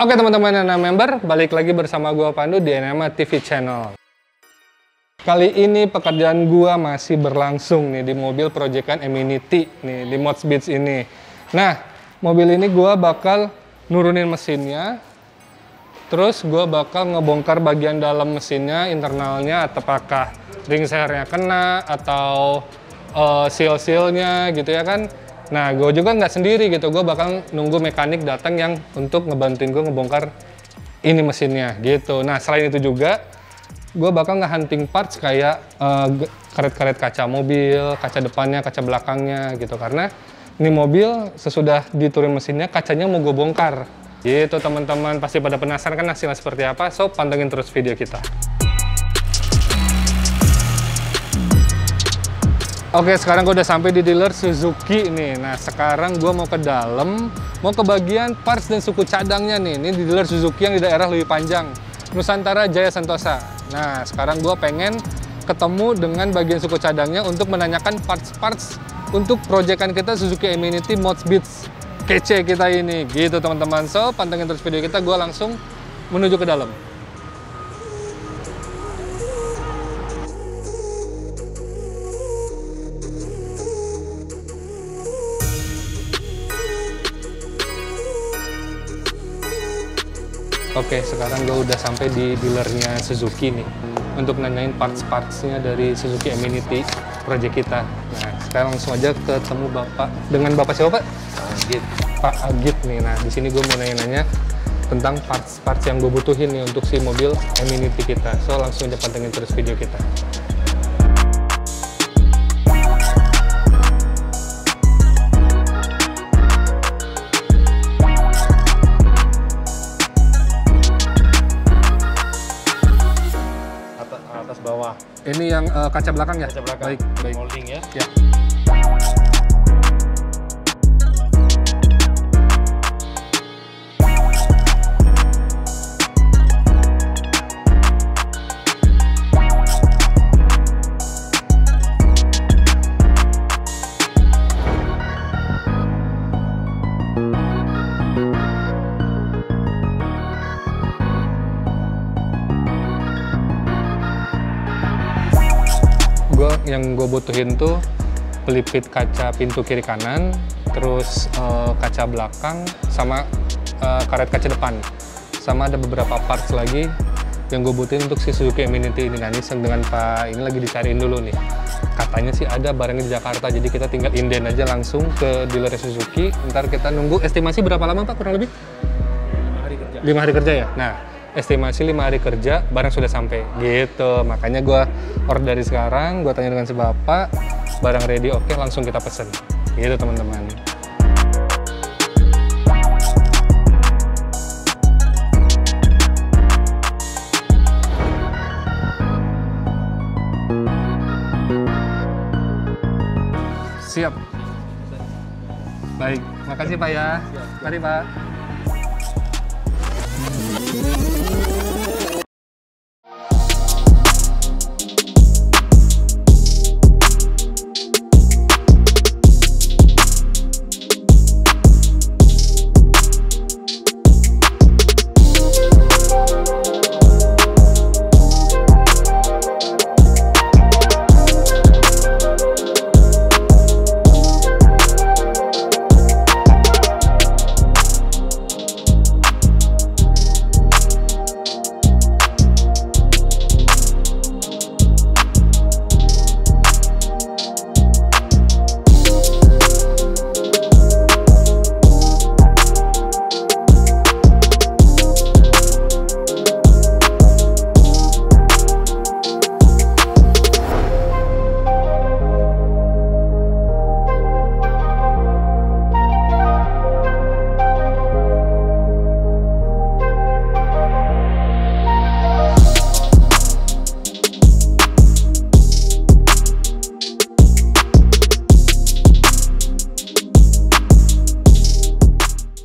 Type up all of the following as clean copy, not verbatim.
Oke teman-teman NMA member, balik lagi bersama gua Pandu di NMA TV Channel. Kali ini pekerjaan gua masih berlangsung nih di mobil proyekan Eminity nih di Mods Beats ini. Nah, mobil ini gua bakal nurunin mesinnya. Terus gua bakal ngebongkar bagian dalam mesinnya, internalnya, apakah ring sernya kena atau seal-sealnya gitu ya kan. Nah, gue juga nggak sendiri gitu, gue bakal nunggu mekanik datang yang untuk ngebantuin gue ngebongkar ini mesinnya gitu. Nah, selain itu juga, gue bakal nge-hunting parts kayak karet-karet kaca mobil, kaca depannya, kaca belakangnya gitu. Karena ini mobil sesudah diturin mesinnya, kacanya mau gue bongkar. Gitu teman-teman, pasti pada penasaran kan hasilnya seperti apa, so pantengin terus video kita. Oke, sekarang gue udah sampai di dealer Suzuki nih. Nah, sekarang gue mau ke dalam, mau ke bagian parts dan suku cadangnya nih. Ini di dealer Suzuki yang di daerah Lewi Panjang, Nusantara Jaya Sentosa. Nah, sekarang gue pengen ketemu dengan bagian suku cadangnya untuk menanyakan parts-parts untuk proyekan kita Suzuki Eminity Mods Beats kece kita ini. Gitu teman-teman. So, pantengin terus video kita, gue langsung menuju ke dalam. Oke, sekarang gue udah sampai di dealernya Suzuki nih untuk nanyain parts-partsnya dari Suzuki Eminity project kita. Nah, sekarang langsung aja ketemu Bapak. Dengan Bapak siapa, Pak? Agit. Pak Agit nih. Nah, di sini gue mau nanya-nanya tentang parts-parts yang gue butuhin nih untuk si mobil Eminity kita. So, langsung aja pantengin terus video kita. Atas bawah. Ini yang kaca belakang ya? Kaca belakang. Baik, baik. Molding ya. Ya. Yang gue butuhin tuh pelipit kaca pintu kiri kanan, terus kaca belakang, sama karet kaca depan. Sama ada beberapa parts lagi yang gue butuhin untuk si Suzuki Eminity ini. Nah, ini dengan Pak ini lagi dicariin dulu nih. Katanya sih ada barangnya di Jakarta, jadi kita tinggal inden aja langsung ke dealer Suzuki. Ntar kita nunggu, estimasi berapa lama Pak kurang lebih? 5 hari kerja. 5 hari kerja ya? Nah, estimasi 5 hari kerja barang sudah sampai gitu. Makanya gue order dari sekarang, gue tanya dengan si bapak, barang ready oke, langsung kita pesen gitu teman-teman. Siap. Baik, makasih Pak ya. Mari Pak.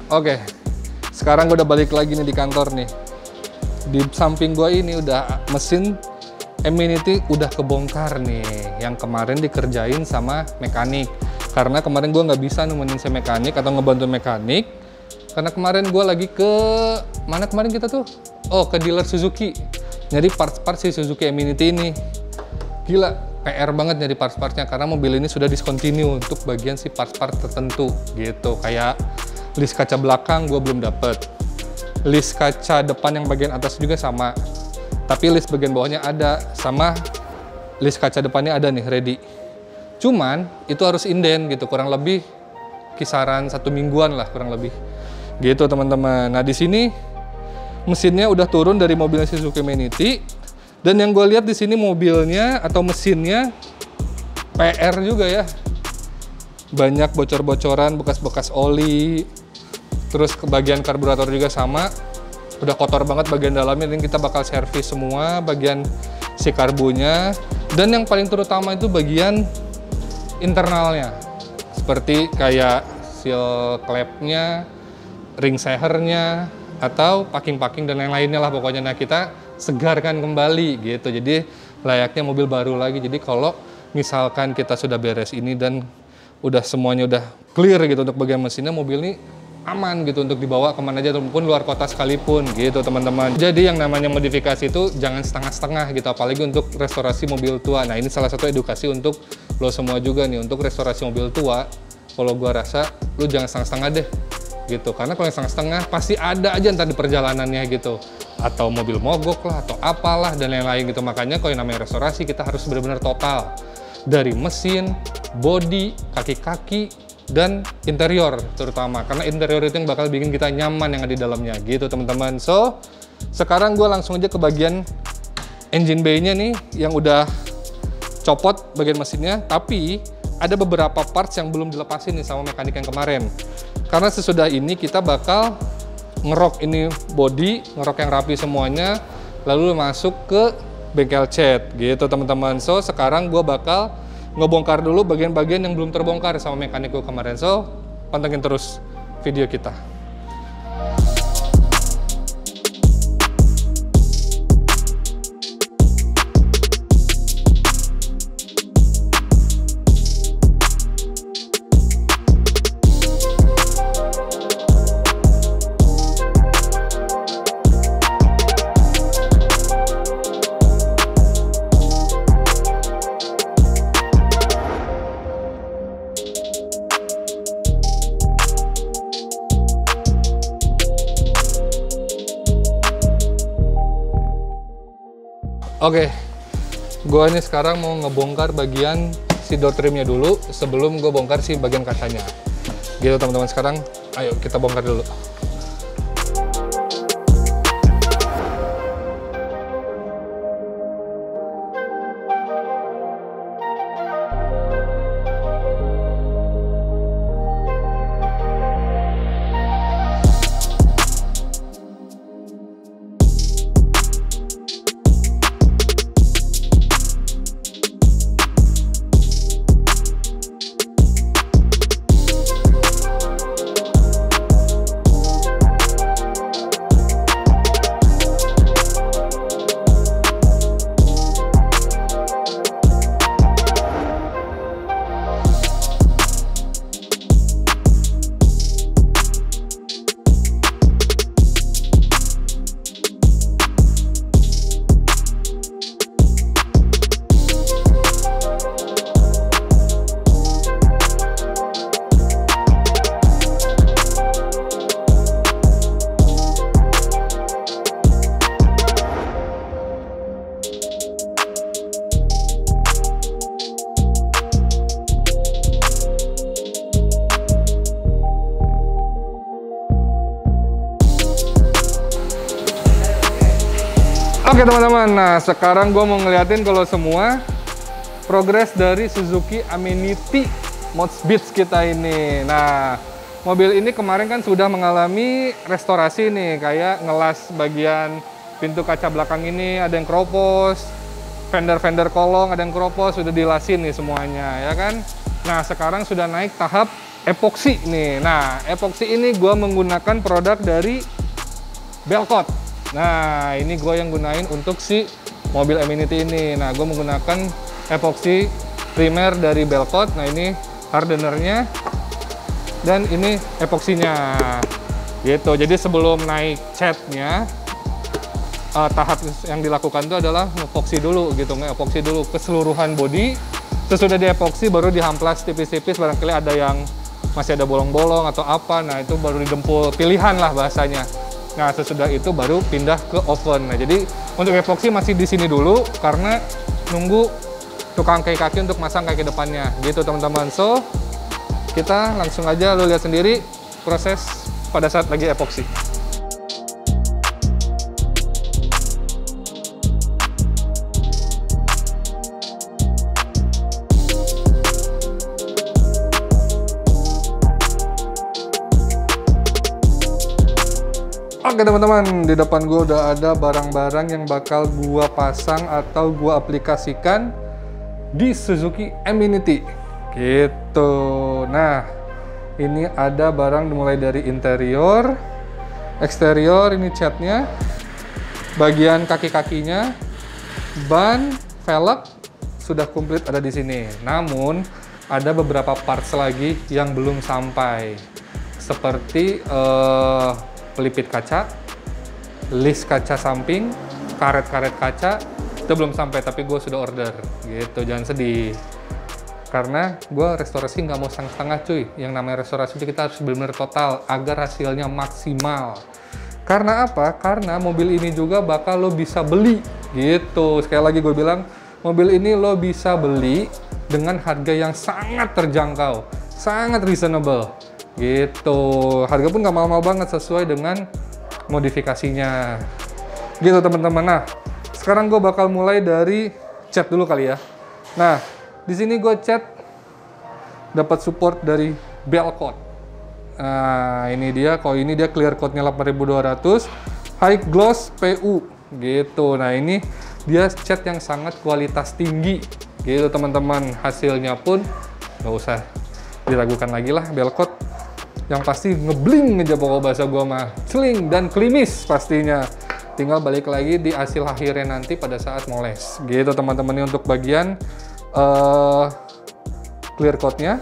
Oke, sekarang gue udah balik lagi nih di kantor nih. Di samping gue ini udah mesin Eminity udah kebongkar nih, yang kemarin dikerjain sama mekanik. Karena kemarin gue nggak bisa nemenin si mekanik atau ngebantu mekanik, Karena kemarin gue lagi ke mana kemarin kita tuh? Oh, ke dealer Suzuki. Nyari parts-parts si Suzuki Eminity ini. Gila, PR banget nyari parts-partsnya karena mobil ini sudah discontinue untuk bagian si parts-parts tertentu gitu. Kayak list kaca belakang gue belum dapet. List kaca depan yang bagian atas juga sama. Tapi list bagian bawahnya ada, sama list kaca depannya ada nih, ready. Cuman itu harus inden gitu, kurang lebih kisaran 1 mingguan lah kurang lebih. Gitu teman-teman. Nah di sini mesinnya udah turun dari mobilnya Suzuki Eminity, dan yang gue lihat di sini mobilnya atau mesinnya PR juga ya, banyak bocor-bocoran, bekas-bekas oli, terus ke bagian karburator juga sama, udah kotor banget bagian dalamnya. Ini kita bakal servis semua bagian si karbunya, dan yang paling terutama itu bagian internalnya, seperti kayak seal clamp-nya, ring sehernya, atau packing-packing dan yang lainnya lah pokoknya. Nah kita segarkan kembali gitu, jadi layaknya mobil baru lagi. Jadi kalau misalkan kita sudah beres ini dan udah semuanya udah clear gitu untuk bagian mesinnya, mobil ini aman gitu untuk dibawa kemana aja, ataupun luar kota sekalipun gitu teman-teman. Jadi yang namanya modifikasi itu jangan setengah-setengah gitu, apalagi untuk restorasi mobil tua. Nah ini salah satu edukasi untuk lo semua juga nih, untuk restorasi mobil tua. Kalau gua rasa lo jangan setengah-setengah deh gitu, karena kalau yang setengah-setengah pasti ada aja ntar di perjalanannya gitu, atau mobil mogok lah atau apalah dan lain-lain gitu. Makanya kalau yang namanya restorasi kita harus benar-benar total, dari mesin, bodi, kaki-kaki, dan interior terutama, karena interior itu yang bakal bikin kita nyaman yang ada di dalamnya gitu teman-teman. So sekarang gue langsung aja ke bagian engine bay-nya nih yang udah copot bagian mesinnya, tapi ada beberapa parts yang belum dilepasin nih sama mekanik yang kemarin. Karena sesudah ini kita bakal ngerok ini body, ngerok yang rapi semuanya, lalu masuk ke bengkel cat gitu teman-teman. So sekarang gue bakal ngebongkar dulu bagian-bagian yang belum terbongkar sama mekanik gue kemarin. So pantengin terus video kita. Oke, gue ini sekarang mau ngebongkar bagian si door trimnya dulu sebelum gue bongkar si bagian kacanya. Gitu teman-teman, sekarang ayo kita bongkar dulu. Oke teman-teman, nah sekarang gue mau ngeliatin kalau semua progres dari Suzuki Eminity Mods Beats kita ini. Nah, mobil ini kemarin kan sudah mengalami restorasi nih, kayak ngelas bagian pintu kaca belakang ini ada yang keropos, fender kolong ada yang keropos, sudah dilasin nih semuanya ya kan. Nah sekarang sudah naik tahap epoksi nih. Nah epoksi ini gue menggunakan produk dari Belkot. Nah ini gue yang gunain untuk si mobil Eminity ini. Nah gue menggunakan epoksi primer dari Belkot. Nah ini hardenernya dan ini epoksinya. Gitu. Jadi sebelum naik catnya, tahap yang dilakukan itu adalah ngepoxy dulu gitu, ngepoxy dulu keseluruhan body. Sesudah diepoxy baru dihamplas tipis-tipis, barangkali ada yang masih ada bolong-bolong atau apa, nah itu baru didempul, pilihan lah bahasanya. Nah sesudah itu baru pindah ke oven. Nah jadi untuk epoxy masih di sini dulu karena nunggu tukang kaki untuk masang kaki depannya gitu teman-teman. So kita langsung aja, lo lihat sendiri proses pada saat lagi epoxy. Oke teman-teman, di depan gue udah ada barang-barang yang bakal gue pasang atau gue aplikasikan di Suzuki Eminity gitu. Nah ini ada barang mulai dari interior, eksterior, ini catnya, bagian kaki-kakinya, ban, velg sudah komplit ada di sini. Namun ada beberapa parts lagi yang belum sampai, seperti pelipit kaca, list kaca samping, karet-karet kaca itu belum sampai, tapi gue sudah order gitu. Jangan sedih, karena gue restorasi nggak mau setengah-setengah cuy. Yang namanya restorasi itu kita harus benar-benar total agar hasilnya maksimal. Karena apa? Karena mobil ini juga bakal lo bisa beli gitu. Sekali lagi gue bilang, mobil ini lo bisa beli dengan harga yang sangat terjangkau, sangat reasonable gitu. Harga pun nggak mahal-mahal banget, sesuai dengan modifikasinya gitu teman-teman. Nah sekarang gue bakal mulai dari cat dulu kali ya. Nah di sini gue cat dapat support dari Belkot. Nah ini dia, kalau ini dia clear coat-nya 8200, high gloss PU gitu. Nah ini dia cat yang sangat kualitas tinggi gitu teman-teman. Hasilnya pun nggak usah diragukan lagi lah, Belkot yang pasti ngebling aja pokok bahasa gua mah, celing dan klimis pastinya. Tinggal balik lagi di hasil akhirnya nanti pada saat moles gitu teman-teman. Ini untuk bagian clear coat-nya.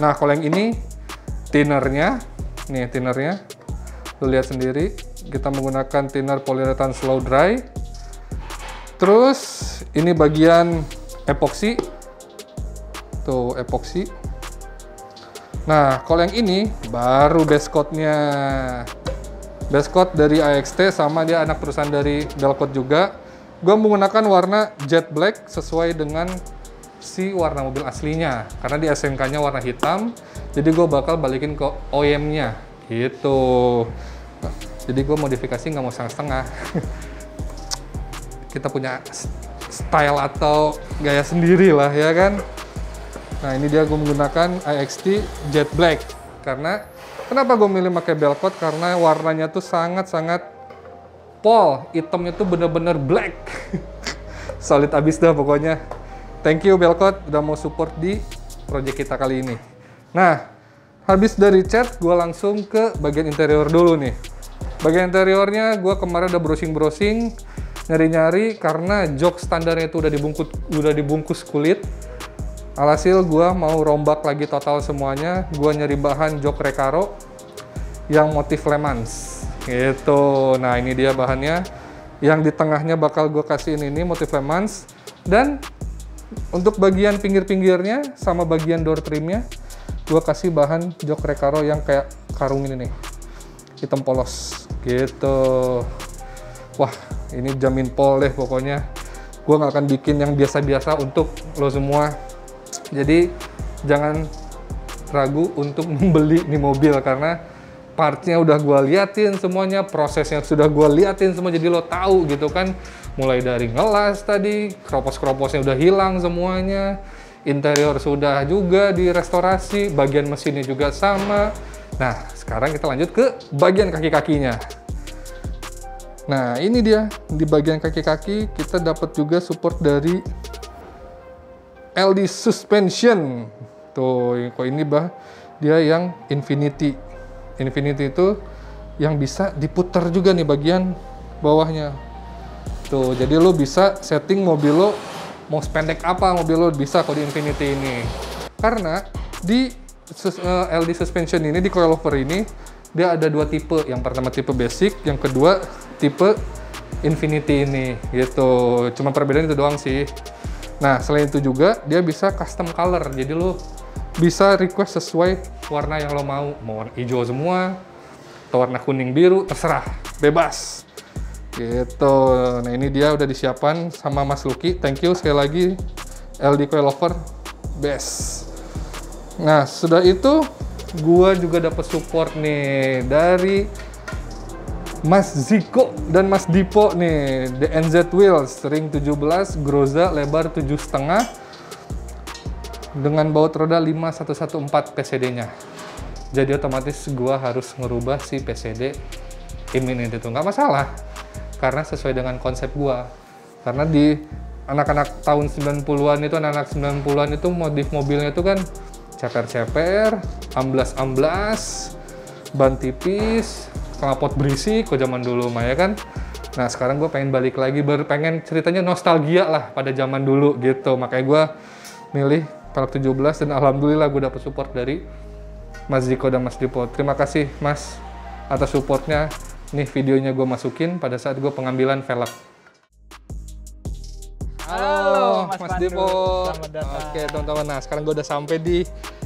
Nah kalau yang ini thinnernya, nih thinnernya lu lihat sendiri, kita menggunakan thinner polyurethane slow dry. Terus ini bagian epoxy, tuh epoxy. Nah kalau yang ini baru base coat-nya, base coat dari AXT, sama dia anak perusahaan dari Belkot juga. Gue menggunakan warna jet black sesuai dengan si warna mobil aslinya, karena di SMK-nya warna hitam, jadi gue bakal balikin ke OEM-nya gitu. Jadi gue modifikasi nggak mau setengah-setengah. Kita punya style atau gaya sendiri lah ya kan. Nah ini dia, gue menggunakan AXT jet black. Karena kenapa gue milih pakai Belkot? Karena warnanya tuh sangat-sangat pol, hitamnya tuh bener-bener black. Solid abis dah pokoknya. Thank you Belkot udah mau support di project kita kali ini. Nah habis dari cat, gue langsung ke bagian interior dulu nih. Bagian interiornya gue kemarin udah browsing-browsing, nyari-nyari, karena jok standarnya itu udah dibungkus kulit. Alhasil gue mau rombak lagi total semuanya. Gue nyari bahan jok Recaro yang motif Le Mans gitu. Nah ini dia bahannya, yang di tengahnya bakal gue kasihin ini motif Le Mans, dan untuk bagian pinggir-pinggirnya sama bagian door trimnya gue kasih bahan jok Recaro yang kayak karung ini nih, hitam polos gitu. Wah ini jamin pol deh pokoknya. Gue nggak akan bikin yang biasa-biasa untuk lo semua. Jadi jangan ragu untuk membeli nih mobil, karena partnya udah gue liatin semuanya, prosesnya sudah gue liatin semua, jadi lo tahu gitu kan. Mulai dari ngelas tadi, kropos-kroposnya udah hilang semuanya, interior sudah juga direstorasi, bagian mesinnya juga sama. Nah sekarang kita lanjut ke bagian kaki-kakinya. Nah ini dia, di bagian kaki-kaki kita dapat juga support dari LD Suspension. Tuh kok ini dia yang Infinity. Infinity itu yang bisa diputar juga nih bagian bawahnya. Tuh, jadi lo bisa setting mobil lo mau sependek apa mobil lo bisa kalau di Infinity ini. Karena di LD Suspension ini, di coilover ini, dia ada dua tipe. Yang pertama tipe basic, yang kedua tipe Infinity ini gitu. Cuma perbedaan itu doang sih. Nah, selain itu juga dia bisa custom color. Jadi lu bisa request sesuai warna yang lo mau warna hijau semua atau warna kuning biru, terserah, bebas gitu. Nah, ini dia udah disiapkan sama Mas Lucky. Thank you sekali lagi LD Coilover best. Nah, sudah itu gua juga dapat support nih dari Mas Ziko dan Mas Dipo nih, DNZ Wheels, ring 17, Groza, lebar 7,5 dengan baut roda 5114 PCD-nya. Jadi otomatis gua harus ngerubah si PCD Infinity itu, nggak masalah, karena sesuai dengan konsep gua. Karena di anak-anak tahun 90-an itu, anak-anak 90-an itu modif mobilnya itu kan ceper-ceper, amblas-amblas, ban tipis, knalpot berisik kok zaman dulu mah ya kan. Nah, sekarang gue pengen balik lagi, pengen ceritanya nostalgia lah pada zaman dulu gitu. Makanya gue milih velg 17 dan alhamdulillah gue dapet support dari Mas Ziko dan Mas Dipo. Terima kasih Mas atas supportnya. Nih videonya gue masukin pada saat gue pengambilan velg. Halo Mas Dipo. Selamat datang. Oke teman-teman, nah sekarang gue udah sampai di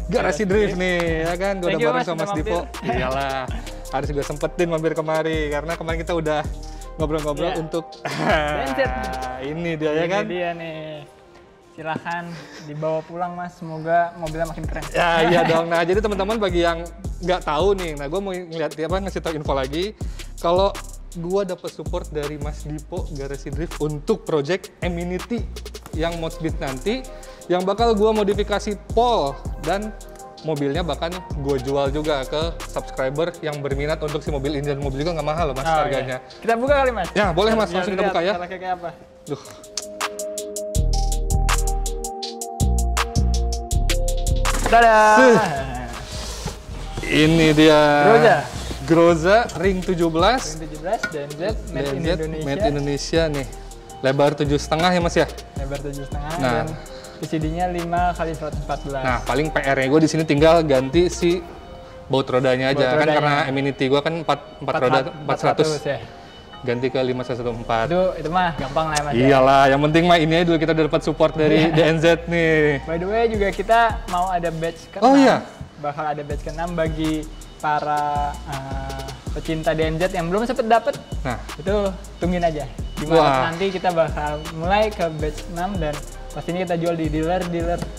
Garasi Drift nih, ya kan? Gue udah bareng sama Mas Dipo. Iyalah, harus gue sempetin mampir kemari karena kemarin kita udah ngobrol-ngobrol untuk ini dia ya kan? Ini dia nih. Silahkan dibawa pulang Mas, semoga mobilnya makin keren. Ya iya dong. Nah jadi teman-teman bagi yang nggak tahu nih, nah gue mau ngasih tahu info lagi kalau gue dapet support dari Mas Dipo Garasi Drift untuk project Eminity yang Modspeed nanti, yang bakal gue modifikasi pole dan mobilnya bahkan gue jual juga ke subscriber yang berminat untuk si mobil ini, dan mobil juga nggak mahal loh Mas harganya. Iya. Kita buka kali Mas? Ya boleh Mas, langsung kita buka ya. Kayak apa? Duh. Dadah! Ini dia. Groza ring 17. Ring 17 DNZ Made in Indonesia. Made Indonesia nih. Lebar 7,5 ya Mas ya? Lebar 7,5 nah. dan PCD-nya 5x114. Nah, paling PR-nya gue di sini tinggal ganti si baut rodanya aja. Kan karena Eminity gue kan 4 roda 400 ya. Ganti ke 5114. Itu mah gampang lah ya Mas. Iyalah, yang penting mah ini aja dulu kita udah dapat support dari DNZ nih. By the way juga kita mau ada batch ke-6. Oh iya. Bakal ada batch ke-6 bagi para pecinta DNZ yang belum sempet dapet. Nah, itu tungguin aja. Di Maret nanti kita bakal mulai ke batch 6 dan pastinya kita jual di dealer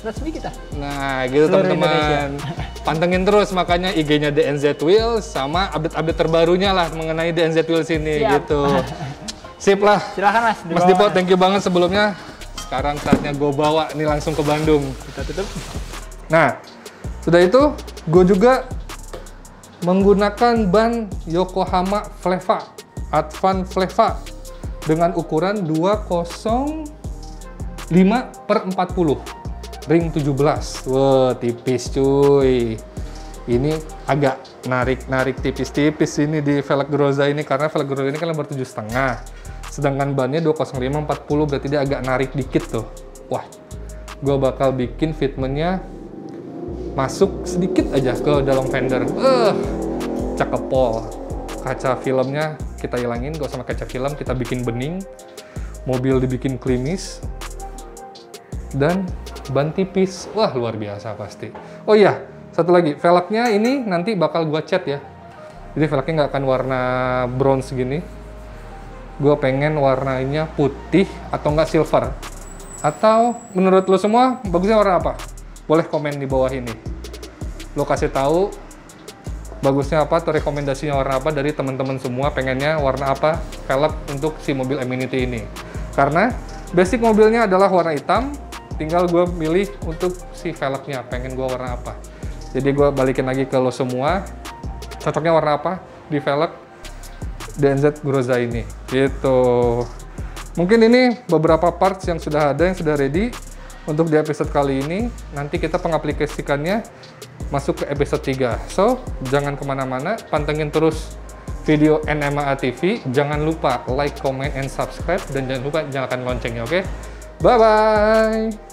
resmi kita. Nah, gitu teman-teman. Pantengin terus makanya IG-nya DNZ Wheels sama update-update terbarunya lah mengenai DNZ Wheels ini. Siap. Gitu. Sip lah. Silahkan Mas. Mas Dipo, thank you banget sebelumnya. Sekarang saatnya gue bawa nih langsung ke Bandung. Kita tutup. Nah, sudah itu gue juga menggunakan ban Yokohama Fleva, Advan Fleva dengan ukuran 205/40 ring 17. Wah, tipis cuy. Ini agak narik tipis-tipis ini di velg Groza ini, karena velg Groza ini kan lebar 7,5. Sedangkan bannya 205/40, berarti dia agak narik dikit tuh. Wah, gue bakal bikin fitmentnya masuk sedikit aja ke dalam fender. Cakep pol. Kaca filmnya kita hilangin, gak usah pakai kaca film, kita bikin bening. Mobil dibikin klimis. Dan ban tipis. Wah, luar biasa pasti. Oh iya, satu lagi, velgnya ini nanti bakal gua cat ya. Jadi velgnya nggak akan warna bronze gini. Gua pengen warnanya putih atau nggak silver. Atau menurut lo semua bagusnya warna apa? Boleh komen di bawah ini. Lo kasih tahu bagusnya apa atau rekomendasinya warna apa dari teman-teman semua, pengennya warna apa velg untuk si mobil Eminity ini. Karena basic mobilnya adalah warna hitam, tinggal gue milih untuk si velgnya pengen gue warna apa. Jadi gue balikin lagi ke lo semua, cocoknya warna apa di velg DNZ Groza ini gitu. Mungkin ini beberapa parts yang sudah ada, yang sudah ready untuk di episode kali ini. Nanti kita pengaplikasikannya masuk ke episode 3. So, jangan kemana-mana, pantengin terus video NMAA TV. Jangan lupa like, comment, and subscribe. Dan jangan lupa nyalakan loncengnya, oke? Bye-bye!